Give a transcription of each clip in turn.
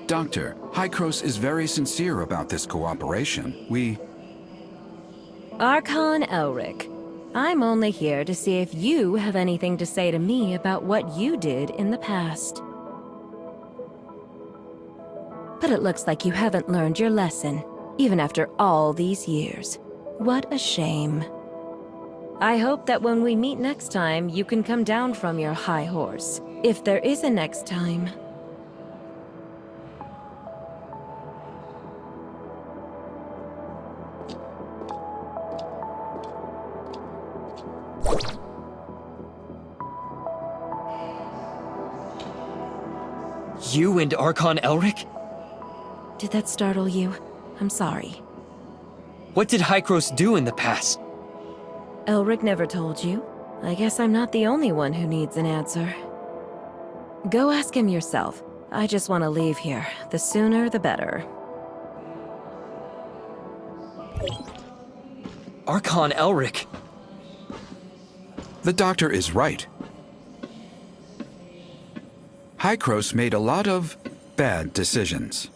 Doctor, Hykros is very sincere about this cooperation. Archon Elric, I'm only here to see if you have anything to say to me about what you did in the past. But it looks like you haven't learned your lesson, even after all these years. What a shame. I hope that when we meet next time, you can come down from your high horse. If there is a next time. You and Archon Elric? Did that startle you? I'm sorry. What did Hykros do in the past? Elric never told you. I guess I'm not the only one who needs an answer. Go ask him yourself. I just want to leave here. The sooner, the better. Archon Elric? The doctor is right. Hykros made a lot of bad decisions.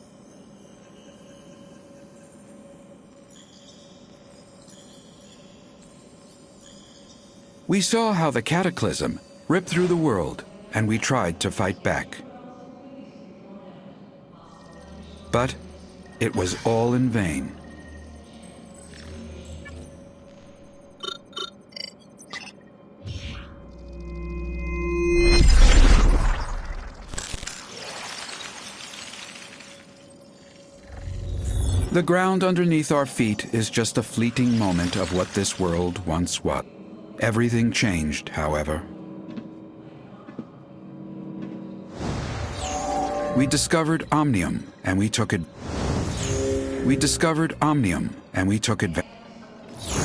We saw how the cataclysm ripped through the world, and we tried to fight back. But it was all in vain. The ground underneath our feet is just a fleeting moment of what this world once was. Everything changed, however. We discovered Omnium, and we took it. We discovered Omnium, and we took advantage.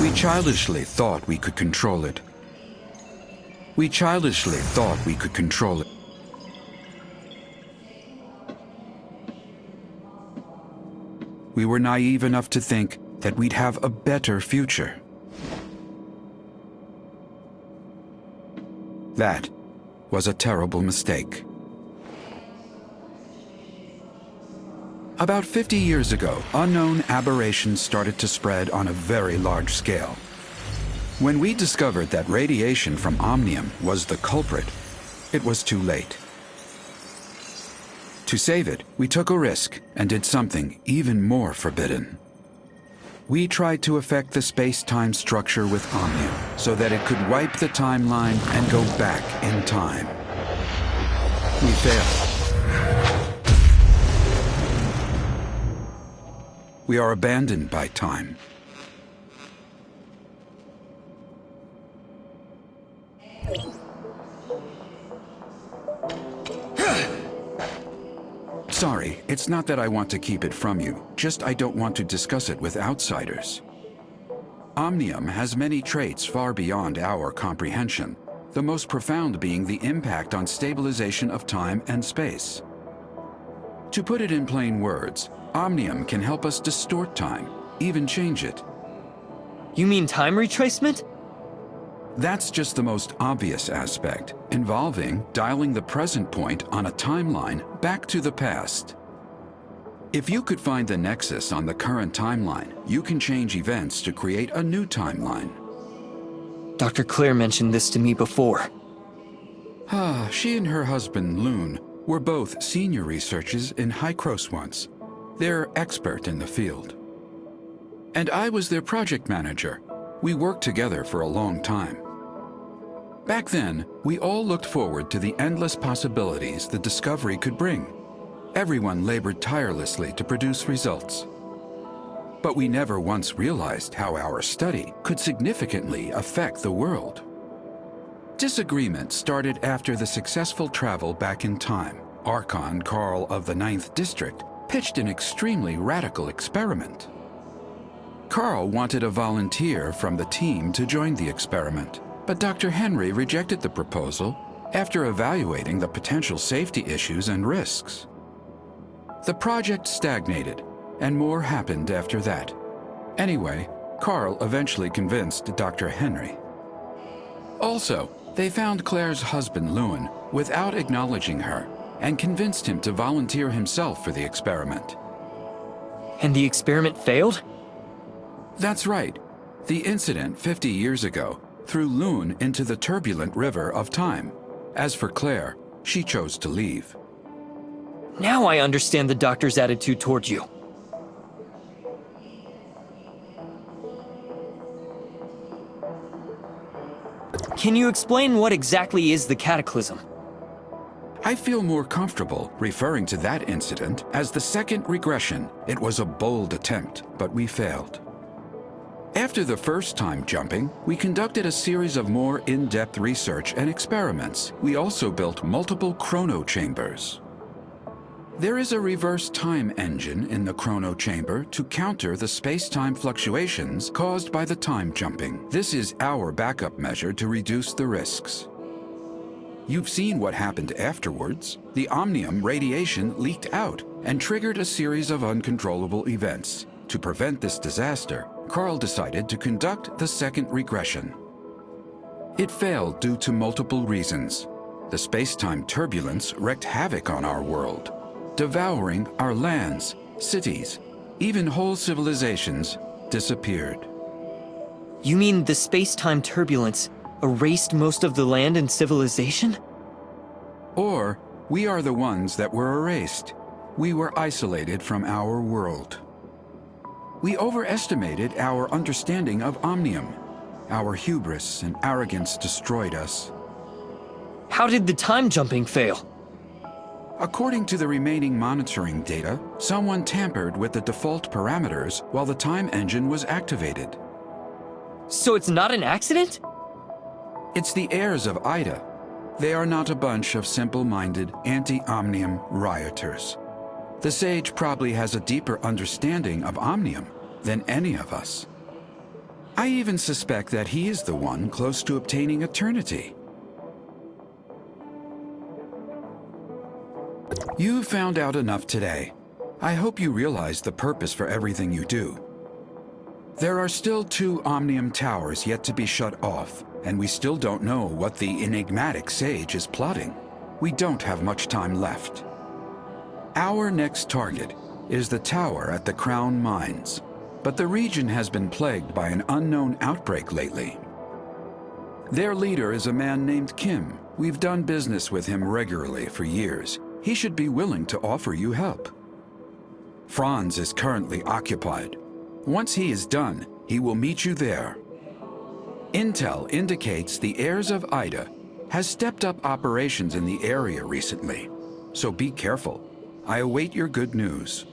We childishly thought we could control it. We childishly thought we could control it. We were naive enough to think that we'd have a better future. That was a terrible mistake. About 50 years ago, unknown aberrations started to spread on a very large scale. When we discovered that radiation from Omnium was the culprit, it was too late. To save it, we took a risk and did something even more forbidden. We tried to affect the space-time structure with Omnium so that it could wipe the timeline and go back in time. We failed. We are abandoned by time. Sorry, it's not that I want to keep it from you, just I don't want to discuss it with outsiders. Omnium has many traits far beyond our comprehension, the most profound being the impact on stabilization of time and space. To put it in plain words, Omnium can help us distort time, even change it. You mean time retracement? That's just the most obvious aspect, involving dialing the present point on a timeline back to the past. If you could find the nexus on the current timeline, you can change events to create a new timeline. Dr. Claire mentioned this to me before. She and her husband, Loon, were both senior researchers in Hykros once. They're expert in the field. And I was their project manager. We worked together for a long time. Back then, we all looked forward to the endless possibilities the discovery could bring. Everyone labored tirelessly to produce results. But we never once realized how our study could significantly affect the world. Disagreement started after the successful travel back in time. Archon Carl of the 9th District pitched an extremely radical experiment. Carl wanted a volunteer from the team to join the experiment, but Dr. Henry rejected the proposal after evaluating the potential safety issues and risks. The project stagnated, and more happened after that. Anyway, Carl eventually convinced Dr. Henry. Also, they found Claire's husband, Lewin, without acknowledging her, and convinced him to volunteer himself for the experiment. And the experiment failed? That's right. The incident 50 years ago threw Lewin into the turbulent river of time. As for Claire, she chose to leave. Now I understand the doctor's attitude toward you. Can you explain what exactly is the cataclysm? I feel more comfortable referring to that incident as the second regression. It was a bold attempt, but we failed. After the first time jumping, we conducted a series of more in-depth research and experiments. We also built multiple chrono chambers. There is a reverse time engine in the chrono chamber to counter the space-time fluctuations caused by the time jumping. This is our backup measure to reduce the risks. You've seen what happened afterwards. The omnium radiation leaked out and triggered a series of uncontrollable events. To prevent this disaster, Carl decided to conduct the second regression. It failed due to multiple reasons. The space-time turbulence wreaked havoc on our world, devouring our lands, cities, even whole civilizations disappeared. You mean the space-time turbulence erased most of the land and civilization? Or we are the ones that were erased. We were isolated from our world. We overestimated our understanding of omnium. Our hubris and arrogance destroyed us. How did the time jumping fail? According to the remaining monitoring data, someone tampered with the default parameters while the time engine was activated. So it's not an accident? It's the heirs of Ida. They are not a bunch of simple-minded, anti-omnium rioters. The sage probably has a deeper understanding of omnium than any of us. I even suspect that he is the one close to obtaining eternity. You found out enough today. I hope you realize the purpose for everything you do. There are still 2 Omnium towers yet to be shut off, and we still don't know what the enigmatic sage is plotting. We don't have much time left. Our next target is the tower at the Crown Mines, but the region has been plagued by an unknown outbreak lately. Their leader is a man named Kim. We've done business with him regularly for years. He should be willing to offer you help. Franz is currently occupied. Once he is done, he will meet you there. Intel indicates the heirs of Ida has stepped up operations in the area recently, so be careful. I await your good news.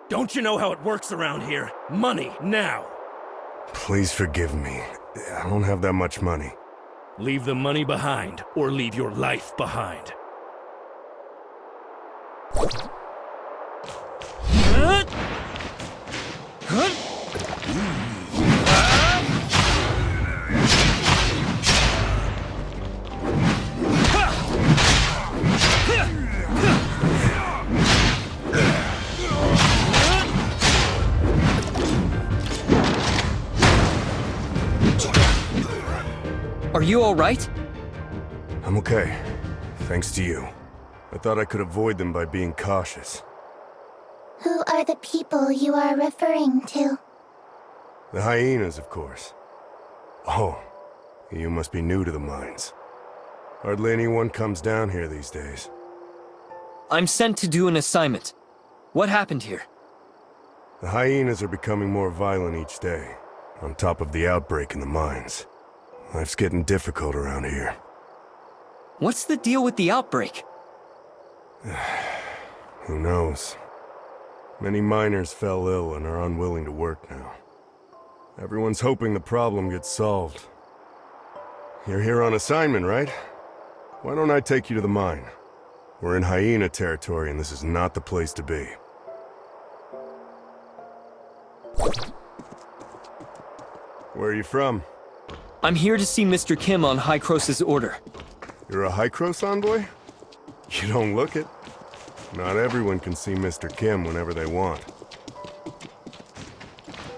Don't you know how it works around here? Money, now! Please forgive me. I don't have that much money. Leave the money behind, or leave your life behind. Are you all right? I'm okay. Thanks to you. I thought I could avoid them by being cautious. Who are the people you are referring to? The hyenas, of course. Oh, you must be new to the mines. Hardly anyone comes down here these days. I'm sent to do an assignment. What happened here? The hyenas are becoming more violent each day, on top of the outbreak in the mines. Life's getting difficult around here. What's the deal with the outbreak? Who knows? Many miners fell ill and are unwilling to work now. Everyone's hoping the problem gets solved. You're here on assignment, right? Why don't I take you to the mine? We're in hyena territory and this is not the place to be. Where are you from? I'm here to see Mr. Kim on High Cross's order. You're a High Cross envoy? You don't look it. Not everyone can see Mr. Kim whenever they want.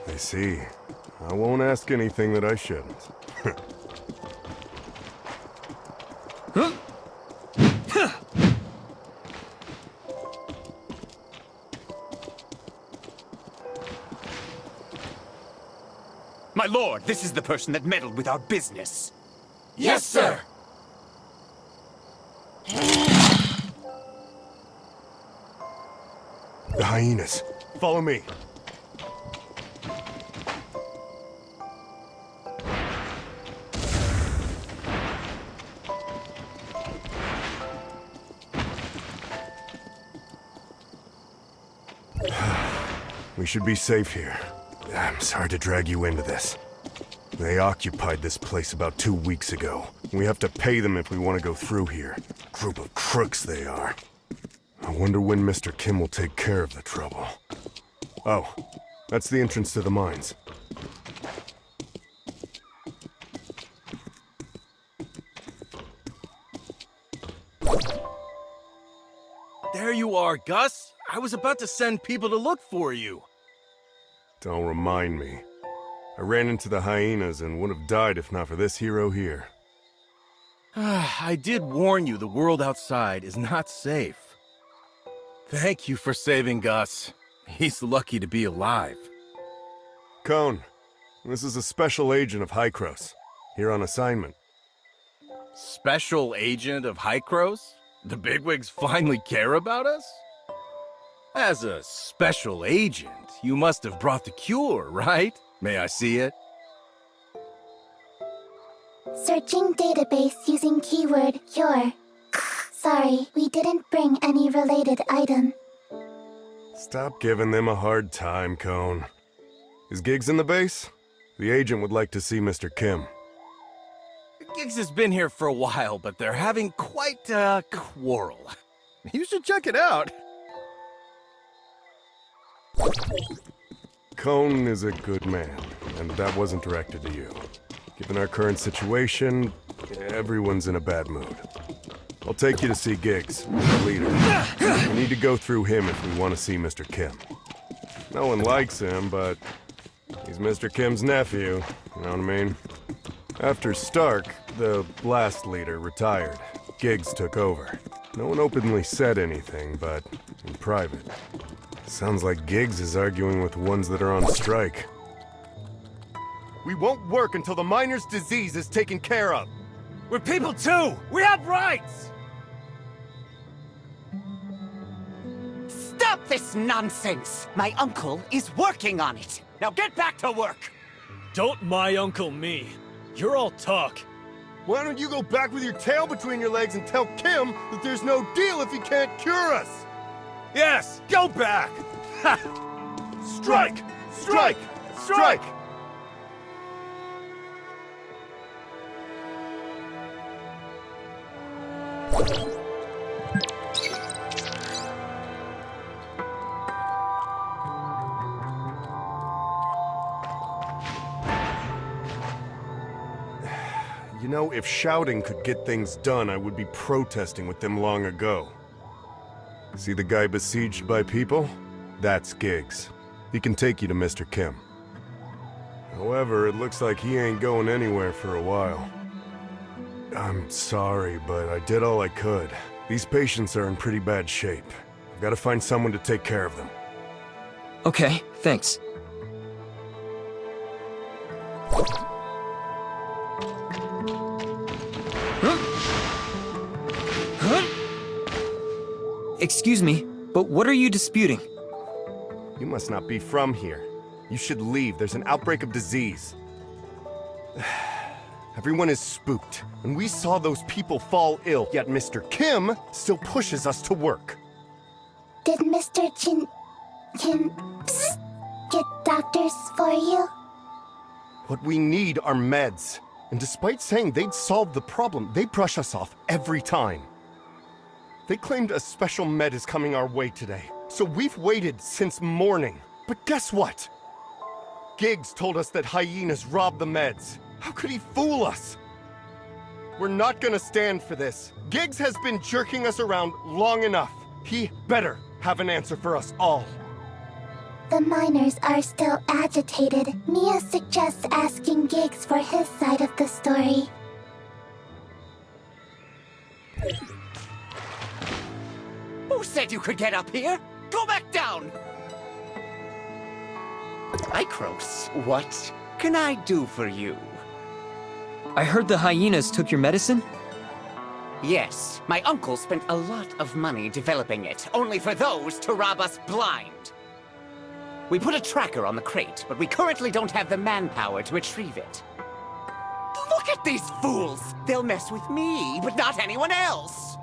I see. I won't ask anything that I shouldn't. Huh? My lord, this is the person that meddled with our business. Yes, sir! The hyenas. Follow me. We should be safe here. I'm sorry to drag you into this. They occupied this place about 2 weeks ago. We have to pay them if we want to go through here. Group of crooks they are. I wonder when Mr. Kim will take care of the trouble. Oh, that's the entrance to the mines. There you are, Gus. I was about to send people to look for you. Don't remind me. I ran into the hyenas and would have died if not for this hero here. I did warn you the world outside is not safe. Thank you for saving Gus. He's lucky to be alive. Cone, this is a special agent of Hycros, here on assignment. Special agent of Hycros? The bigwigs finally care about us? As a special agent, you must have brought the cure, right? May I see it? Searching database using keyword cure. Sorry, we didn't bring any related item. Stop giving them a hard time, Cone. Is Giggs in the base? The agent would like to see Mr. Kim. Giggs has been here for a while, but they're having quite a quarrel. You should check it out. Cone is a good man, and that wasn't directed to you. Given our current situation, everyone's in a bad mood. I'll take you to see Giggs, the leader. We need to go through him if we want to see Mr. Kim. No one likes him, but he's Mr. Kim's nephew, you know what I mean? After Stark, the last leader, retired, Giggs took over. No one openly said anything, but in private. Sounds like Giggs is arguing with ones that are on strike. We won't work until the miner's disease is taken care of. We're people too! We have rights! Stop this nonsense! My uncle is working on it. Now get back to work! Don't my uncle me. You're all talk. Why don't you go back with your tail between your legs and tell Kim that there's no deal if he can't cure us? Yes, go back! Strike! Strike! Strike! You know, if shouting could get things done, I would be protesting with them long ago. See the guy besieged by people? That's Giggs. He can take you to Mr. Kim. However, it looks like he ain't going anywhere for a while. I'm sorry, but I did all I could. These patients are in pretty bad shape. I've got to find someone to take care of them. Okay, thanks. Excuse me, but what are you disputing? You must not be from here. You should leave. There's an outbreak of disease. Everyone is spooked, and we saw those people fall ill, yet Mr. Kim still pushes us to work. Did Mr. Kim get doctors for you? What we need are meds. And despite saying they'd solve the problem, they brush us off every time. They claimed a special med is coming our way today, so we've waited since morning. But guess what? Giggs told us that hyenas robbed the meds. How could he fool us? We're not gonna stand for this. Giggs has been jerking us around long enough. He better have an answer for us all. The miners are still agitated. Mia suggests asking Giggs for his side of the story. Who said you could get up here? Go back down! Icros, what can I do for you? I heard the hyenas took your medicine? Yes, my uncle spent a lot of money developing it, only for those to rob us blind. We put a tracker on the crate, but we currently don't have the manpower to retrieve it. Look at these fools! They'll mess with me, but not anyone else!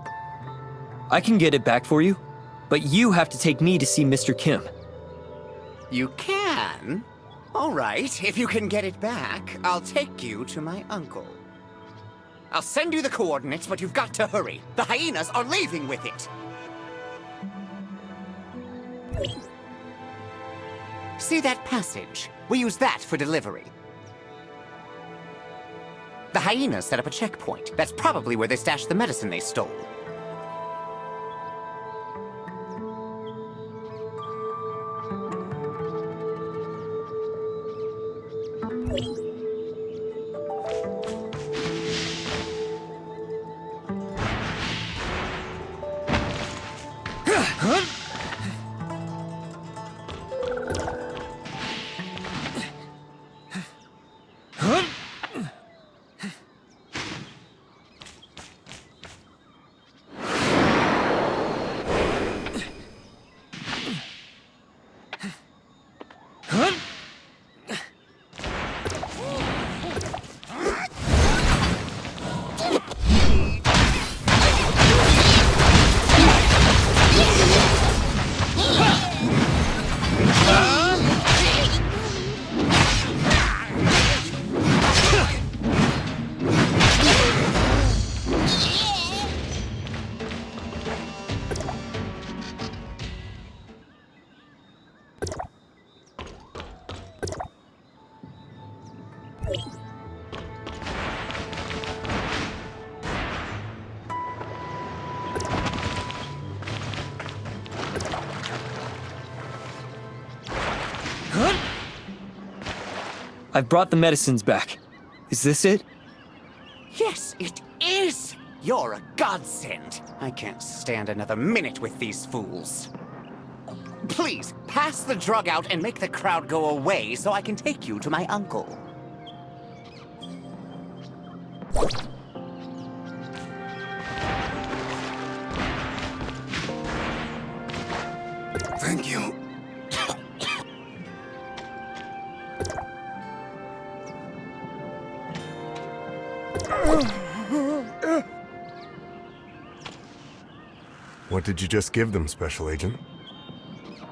I can get it back for you, but you have to take me to see Mr. Kim. You can? All right, if you can get it back, I'll take you to my uncle. I'll send you the coordinates, but you've got to hurry. The hyenas are leaving with it. See that passage? We use that for delivery. The hyenas set up a checkpoint. That's probably where they stashed the medicine they stole. I've brought the medicines back. Is this it? Yes, it is! You're a godsend. I can't stand another minute with these fools. Please, pass the drug out and make the crowd go away so I can take you to my uncle. Thank you. What did you just give them, Special Agent?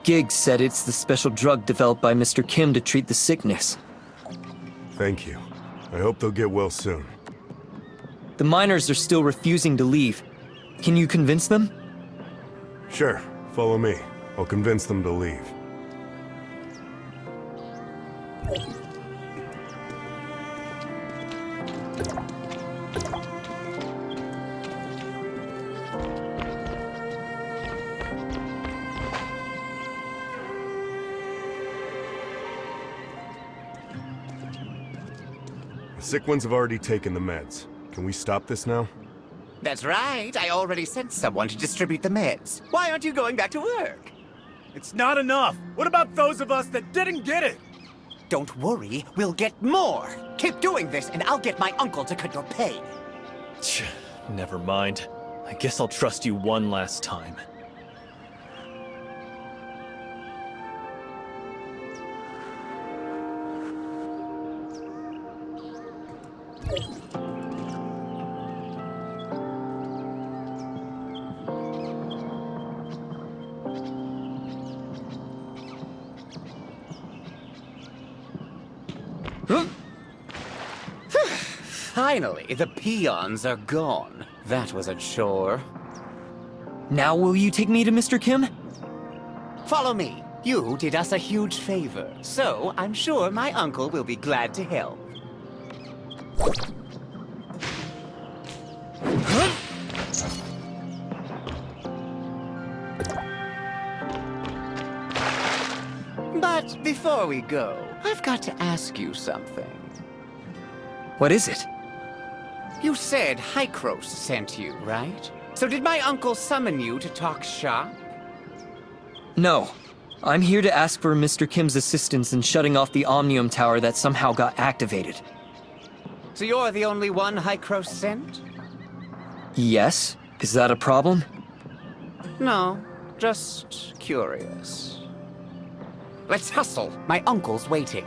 Giggs said it's the special drug developed by Mr. Kim to treat the sickness. Thank you. I hope they'll get well soon. The miners are still refusing to leave. Can you convince them? Sure, follow me. I'll convince them to leave. The sick ones have already taken the meds. Can we stop this now? That's right. I already sent someone to distribute the meds. Why aren't you going back to work? It's not enough. What about those of us that didn't get it? Don't worry, we'll get more. Keep doing this, and I'll get my uncle to cut your pay. Never mind. I guess I'll trust you one last time. Finally, the peons are gone. That was a chore. Now will you take me to Mr. Kim? Follow me. You did us a huge favor, so I'm sure my uncle will be glad to help. But before we go, I've got to ask you something. What is it? You said Hykros sent you, right? So did my uncle summon you to talk shop? No. I'm here to ask for Mr. Kim's assistance in shutting off the Omnium Tower that somehow got activated. So you're the only one Hykros sent? Yes? Is that a problem? No, just curious. Let's hustle. My uncle's waiting.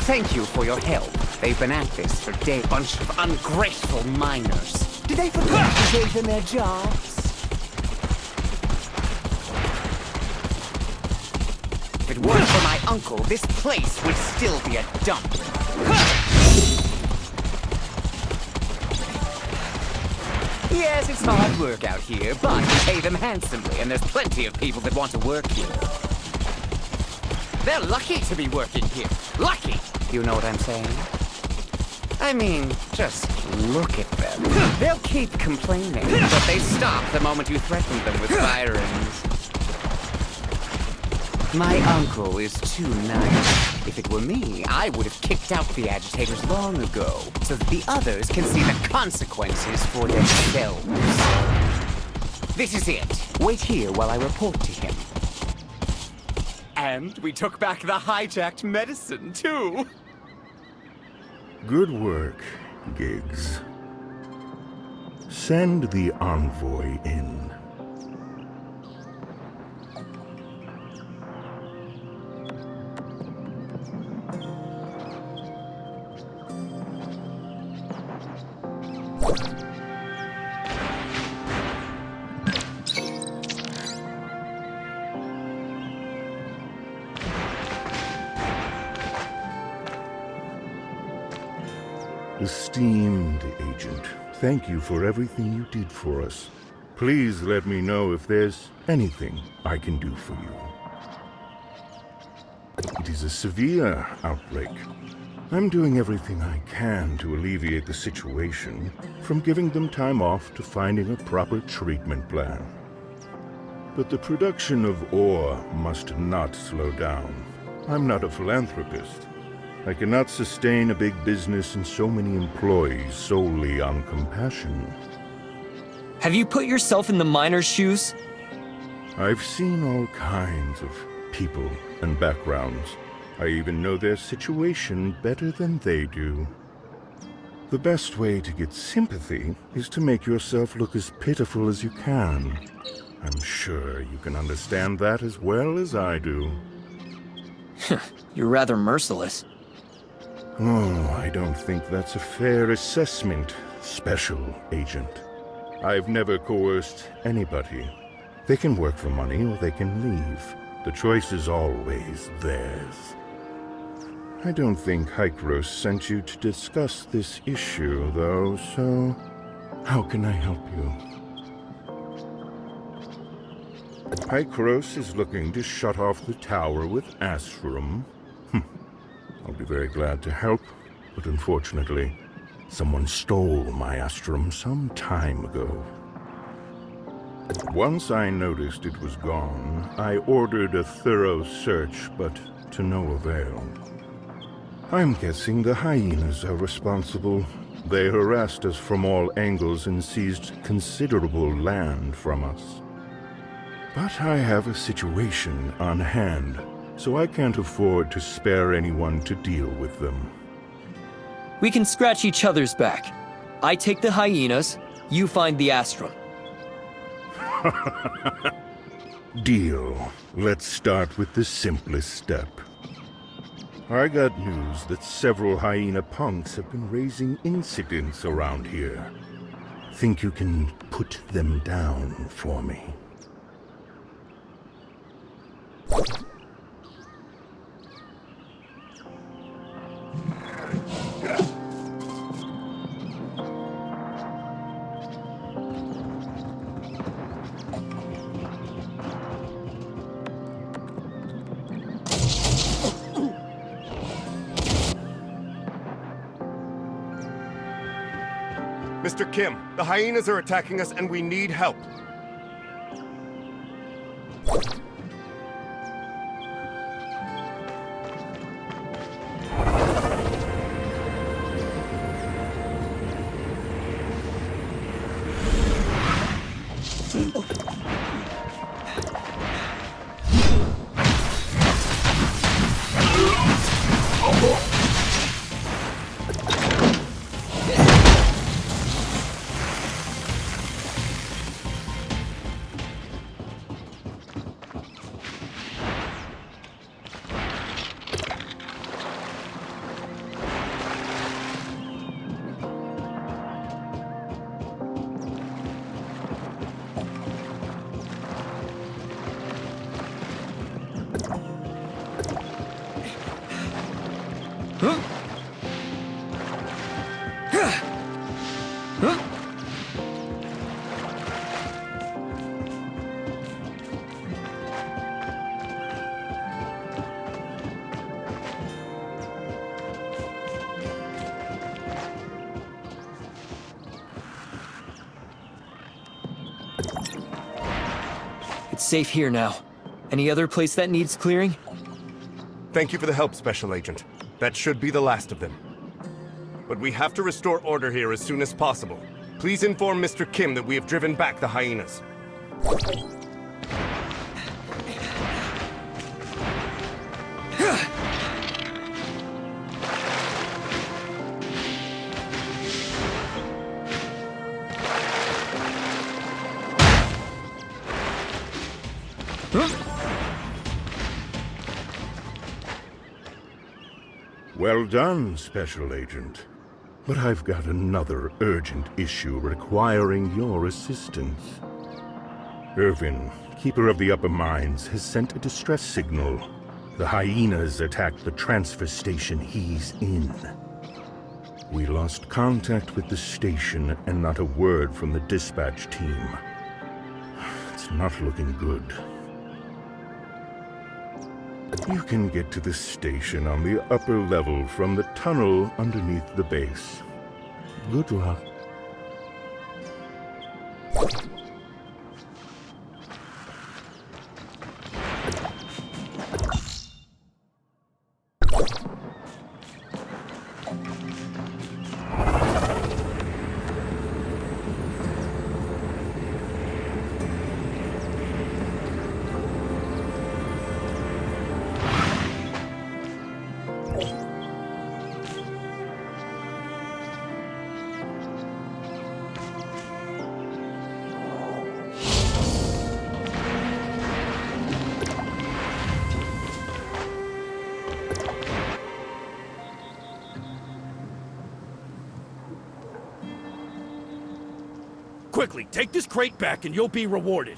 Thank you for your help. They've been at this for days. Bunch of ungrateful miners. Did they forget you gave them their jobs? If it weren't for my uncle, this place would still be a dump. Yes, it's hard work out here, but we pay them handsomely, and there's plenty of people that want to work here. They're lucky to be working here. Lucky! You know what I'm saying? I mean, just look at them. They'll keep complaining, but they stop the moment you threaten them with firings. My uncle is too nice. If it were me, I would have kicked out the agitators long ago, so that the others can see the consequences for themselves. This is it. Wait here while I report to him. And we took back the hijacked medicine, too. Good work, Giggs. Send the envoy in. Esteemed Agent, thank you for everything you did for us. Please let me know if there's anything I can do for you. It is a severe outbreak. I'm doing everything I can to alleviate the situation, from giving them time off to finding a proper treatment plan. But the production of ore must not slow down. I'm not a philanthropist. I cannot sustain a big business and so many employees solely on compassion. Have you put yourself in the miner's shoes? I've seen all kinds of people and backgrounds. I even know their situation better than they do. The best way to get sympathy is to make yourself look as pitiful as you can. I'm sure you can understand that as well as I do. You're rather merciless. Oh, I don't think that's a fair assessment, Special Agent. I've never coerced anybody. They can work for money or they can leave. The choice is always theirs. I don't think Hykros sent you to discuss this issue, though, so how can I help you? Hykros is looking to shut off the tower with Astrum. I'll be very glad to help, but unfortunately, someone stole my Astrum some time ago. Once I noticed it was gone, I ordered a thorough search, but to no avail. I'm guessing the hyenas are responsible. They harassed us from all angles and seized considerable land from us. But I have a situation on hand. so I can't afford to spare anyone to deal with them. We can scratch each other's back. I take the hyenas, you find the Astrum. Deal. Let's start with the simplest step. I got news that several hyena punks have been raising incidents around here. Think you can put them down for me? Mr. Kim, the hyenas are attacking us and we need help. It's safe here now. Any other place that needs clearing? Thank you for the help, Special Agent. That should be the last of them. But we have to restore order here as soon as possible. Please inform Mr. Kim that we have driven back the hyenas. Well done, Special Agent. But I've got another urgent issue requiring your assistance. Irvin, Keeper of the Upper Mines, has sent a distress signal. The hyenas attacked the transfer station he's in. We lost contact with the station and not a word from the dispatch team. It's not looking good. You can get to the station on the upper level from the tunnel underneath the base. Good luck. Quickly, take this crate back and you'll be rewarded.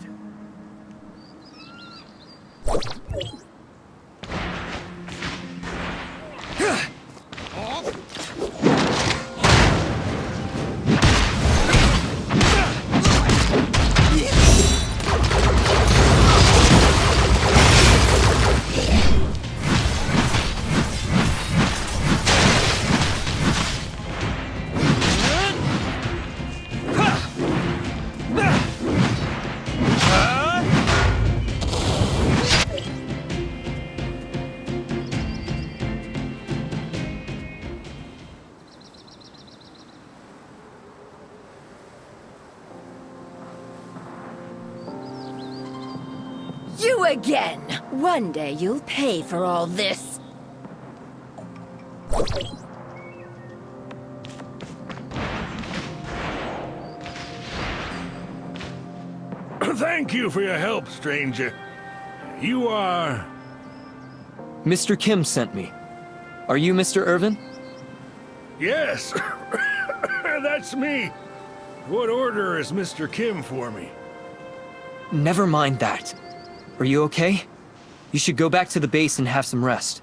You again! One day you'll pay for all this. Thank you for your help, stranger. You are... Mr. Kim sent me. Are you Mr. Irvin? Yes, that's me. What order is Mr. Kim for me? Never mind that. Are you okay? You should go back to the base and have some rest.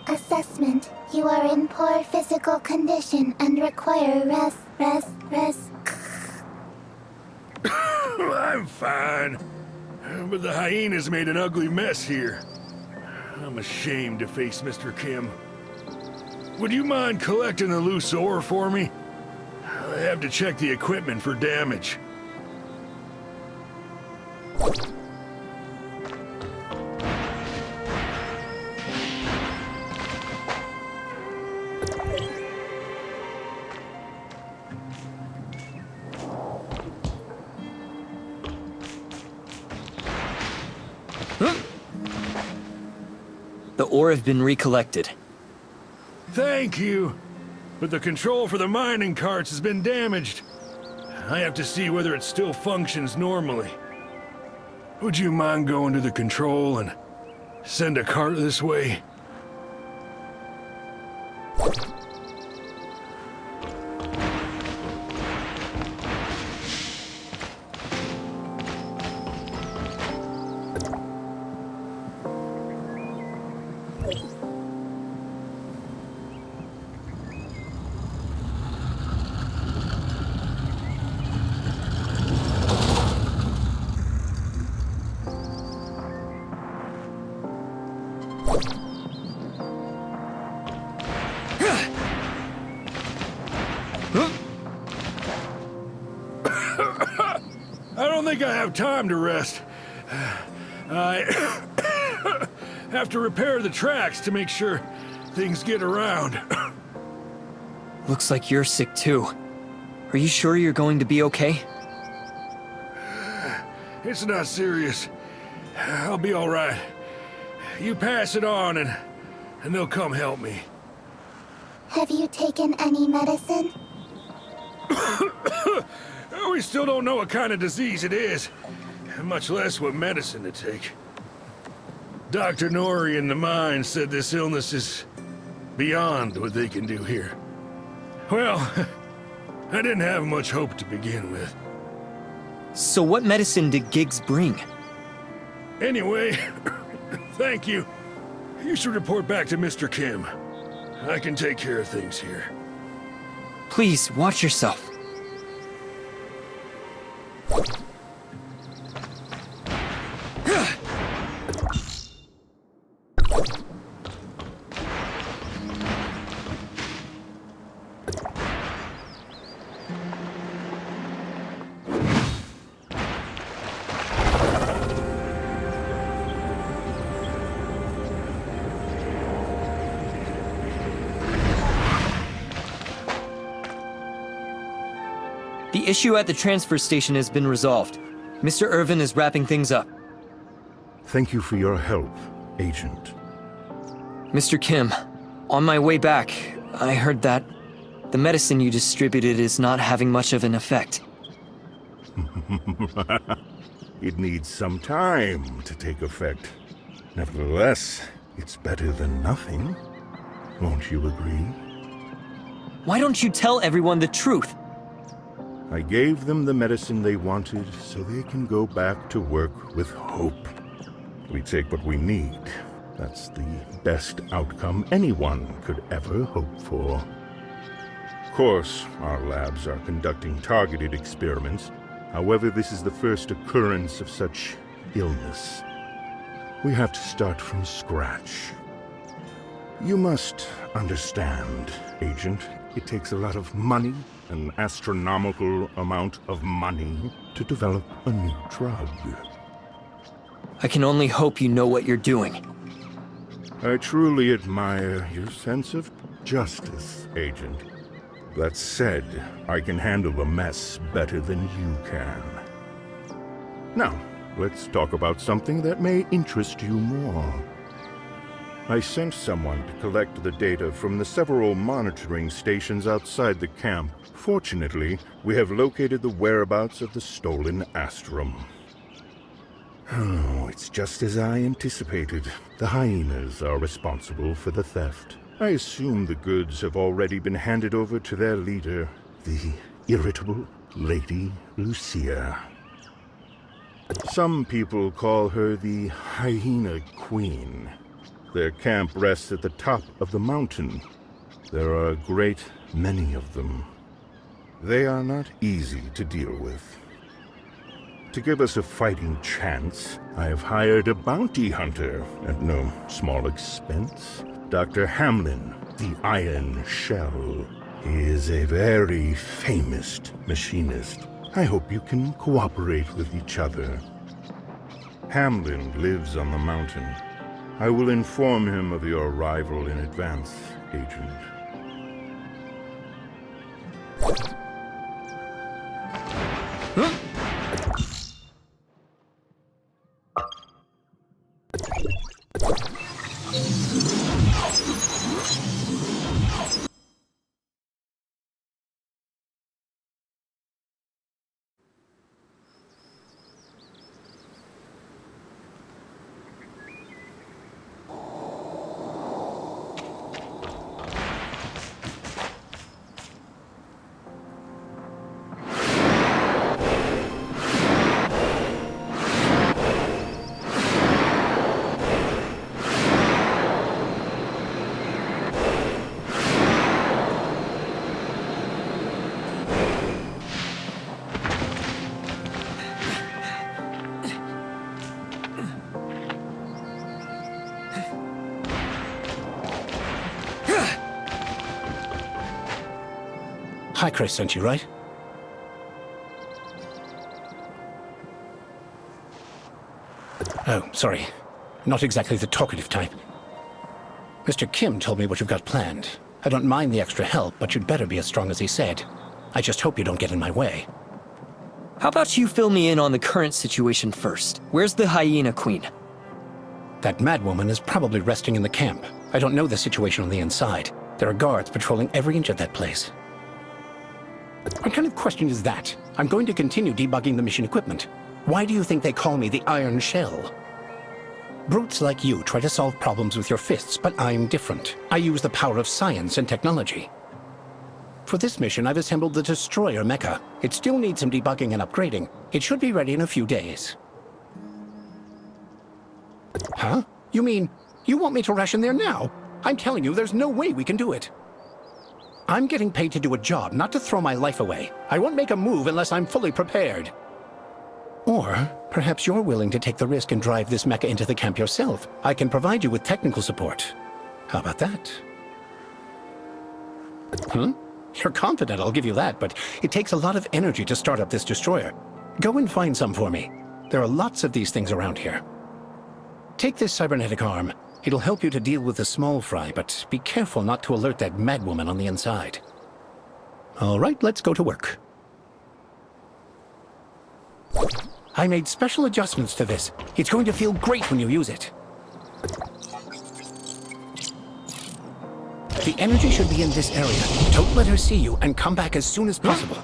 Assessment. You are in poor physical condition and require rest. I'm fine. But the hyenas made an ugly mess here. I'm ashamed to face Mr. Kim. Would you mind collecting the loose ore for me? I have to check the equipment for damage. The ore have been recollected. Thank you. But the control for the mining carts has been damaged. I have to see whether it still functions normally. Would you mind going to the control and send a cart this way? I don't think I have time to rest. I have to repair the tracks to make sure things get around. Looks like you're sick too. Are you sure you're going to be okay? It's not serious. I'll be all right. You pass it on and they'll come help me. Have you taken any medicine? We still don't know what kind of disease it is, much less what medicine to take. Dr. Nori in the mine said this illness is beyond what they can do here. Well, I didn't have much hope to begin with. So what medicine did Giggs bring? Anyway, thank you. You should report back to Mr. Kim. I can take care of things here. Please, watch yourself. The issue at the transfer station has been resolved. Mr. Irvin is wrapping things up. Thank you for your help, Agent. Mr. Kim, on my way back, I heard that the medicine you distributed is not having much of an effect. It needs some time to take effect. Nevertheless, it's better than nothing. Won't you agree? Why don't you tell everyone the truth? I gave them the medicine they wanted so they can go back to work with hope. We take what we need. That's the best outcome anyone could ever hope for. Of course, our labs are conducting targeted experiments. However, this is the first occurrence of such illness. We have to start from scratch. You must understand, Agent, it takes a lot of money, an astronomical amount of money, to develop a new drug. I can only hope you know what you're doing. I truly admire your sense of justice, Agent. That said, I can handle a mess better than you can. Now, let's talk about something that may interest you more. I sent someone to collect the data from the several monitoring stations outside the camp. Fortunately, we have located the whereabouts of the stolen Astrum. Oh, it's just as I anticipated. The hyenas are responsible for the theft. I assume the goods have already been handed over to their leader, the irritable Lady Lucia. Some people call her the Hyena Queen. Their camp rests at the top of the mountain. There are a great many of them. They are not easy to deal with. To give us a fighting chance, I have hired a bounty hunter at no small expense. Dr. Hamlin, the Iron Shell. He is a very famous machinist. I hope you can cooperate with each other. Hamlin lives on the mountain. I will inform him of your arrival in advance, Agent. Hi, Chris sent you, right? Oh, sorry. Not exactly the talkative type. Mr. Kim told me what you've got planned. I don't mind the extra help, but you'd better be as strong as he said. I just hope you don't get in my way. How about you fill me in on the current situation first? Where's the Hyena Queen? That madwoman is probably resting in the camp. I don't know the situation on the inside. There are guards patrolling every inch of that place. What kind of question is that? I'm going to continue debugging the mission equipment. Why do you think they call me the Iron Shell? Brutes like you try to solve problems with your fists, but I'm different. I use the power of science and technology. For this mission, I've assembled the Destroyer mecha. It still needs some debugging and upgrading. It should be ready in a few days. Huh? You mean, you want me to rush in there now? I'm telling you, there's no way we can do it. I'm getting paid to do a job, not to throw my life away. I won't make a move unless I'm fully prepared. Or perhaps you're willing to take the risk and drive this mecha into the camp yourself. I can provide you with technical support. How about that? You're confident, I'll give you that, but it takes a lot of energy to start up this destroyer. Go and find some for me. There are lots of these things around here. Take this cybernetic arm. It'll help you to deal with the small fry, but be careful not to alert that madwoman on the inside. All right, let's go to work. I made special adjustments to this. It's going to feel great when you use it. The energy should be in this area. Don't let her see you, and come back as soon as possible.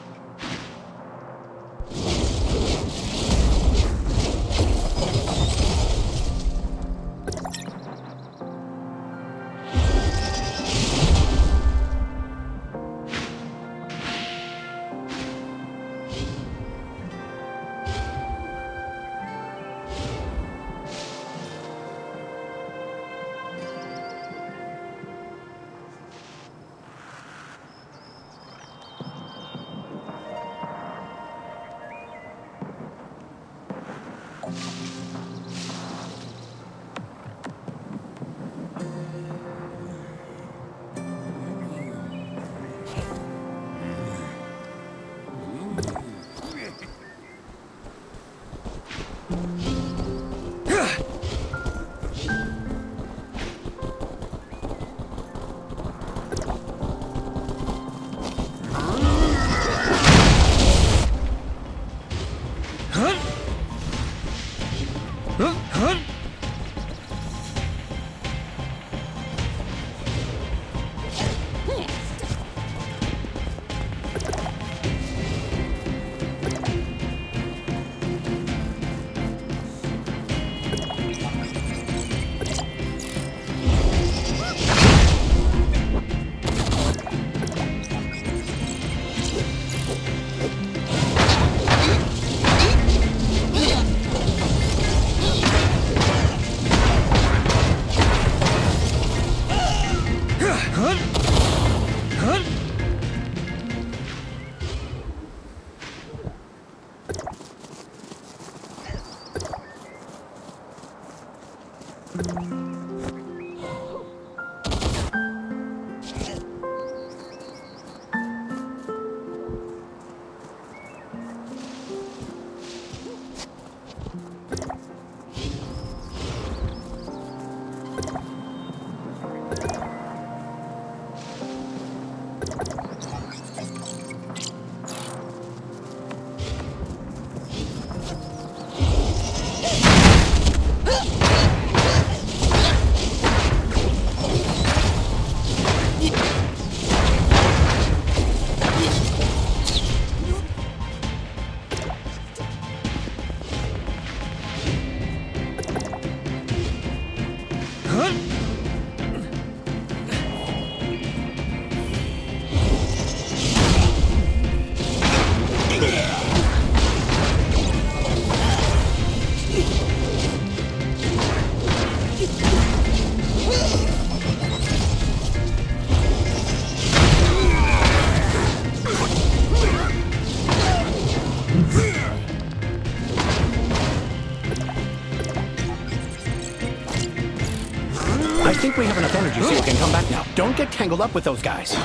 I think we have enough energy so you can come back now. Don't get tangled up with those guys.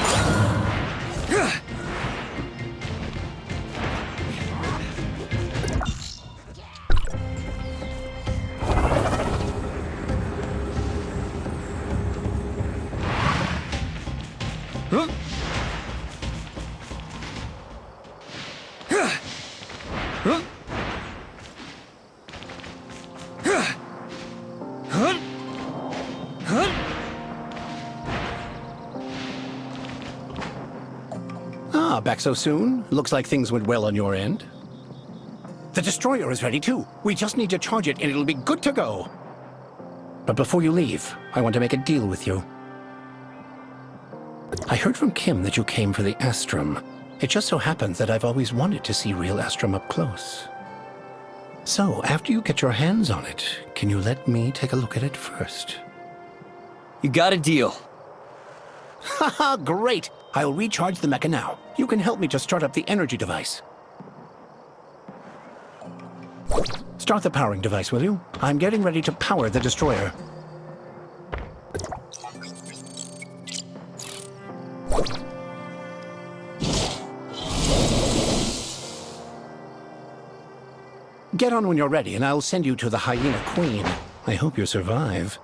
Back so soon? Looks like things went well on your end. The destroyer is ready too. We just need to charge it and it'll be good to go. But before you leave, I want to make a deal with you. I heard from Kim that you came for the Astrum. It just so happens that I've always wanted to see real Astrum up close. So, after you get your hands on it, can you let me take a look at it first? You got a deal. Haha, great! I'll recharge the mecha now. You can help me to start up the energy device. Start the powering device, will you? I'm getting ready to power the destroyer. Get on when you're ready, and I'll send you to the Hyena Queen. I hope you survive.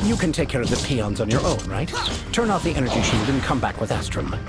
You can take care of the peons on your own, right? Turn off the energy shield and come back with Astrum.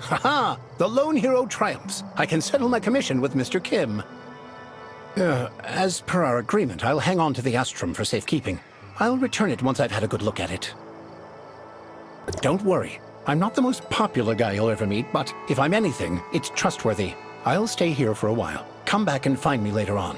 Haha! The lone hero triumphs. I can settle my commission with Mr. Kim. As per our agreement, I'll hang on to the Astrum for safekeeping. I'll return it once I've had a good look at it. Don't worry. I'm not the most popular guy you'll ever meet, but if I'm anything, it's trustworthy. I'll stay here for a while. Come back and find me later on.